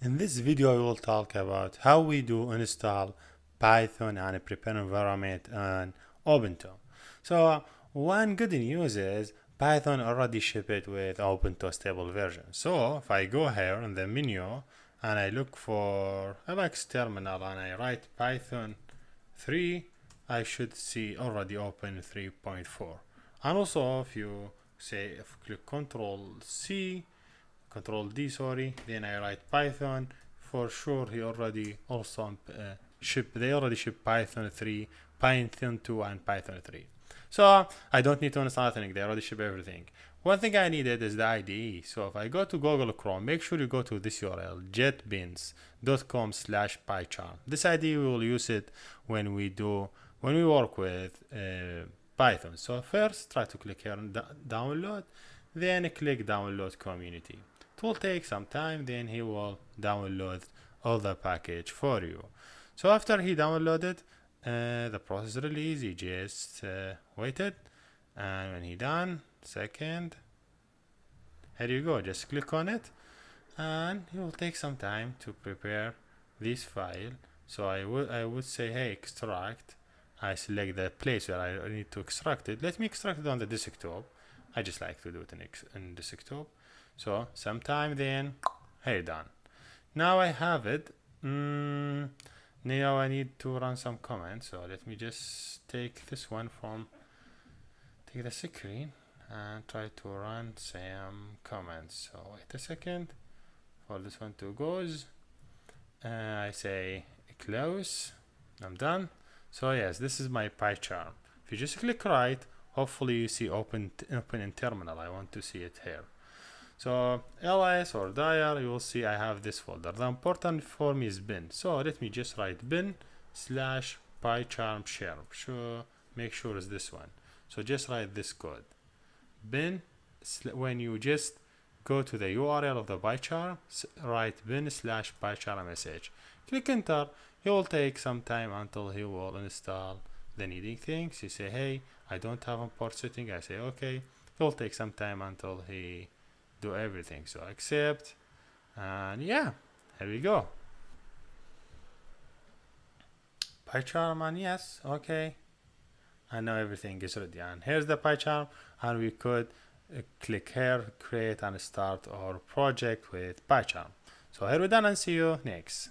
In this video, we will talk about how we do install Python and a prepare environment on Ubuntu. So one good news is Python already shipped it with Ubuntu stable version. So if I go here in the menu and I look for Alex terminal and I write Python 3, I should see already open 3.4. And also if you say if you click Control D, sorry, then I write Python, for sure he already also they already ship Python 3, Python 2 and Python 3. So I don't need to install anything, they already ship everything. One thing I needed is the IDE. So if I go to Google Chrome, make sure you go to this URL, jetbeans.com/pycharm. This IDE we will use it when we work with Python. So first try to click here on download, then click download community. It will take some time, then he will download all the package for you. So after he downloaded, the process is really easy. Just waited, and when he done, second, here you go. Just click on it, and it will take some time to prepare this file. So I would say, hey, extract. I select the place where I need to extract it. Let me extract it on the desktop. I just like to do it in desktop. So sometime then, hey, done. Now I have it. Now I need to run some commands. So let me just take this one take the screen and try to run some commands. So wait a second for this one to goes. I say close. I'm done. So yes, this is my PyCharm. If you just click right, hopefully you see open in terminal. I want to see it here. So ls or dir, you will see I have this folder. The important for me is bin. So let me just write bin/pycharm share. So make sure it's this one. So just write this code. Bin, when you just go to the URL of the PyCharm, write bin/pycharm sh. Click enter. It will take some time until he will install the needing things. You say, hey, I don't have import setting. I say, okay. It will take some time until he do everything. So accept, and yeah, here we go. PyCharm, and yes, okay. And now everything is ready. And here's the PyCharm, and we could click here, create and start our project with PyCharm. So here we're done, and see you next.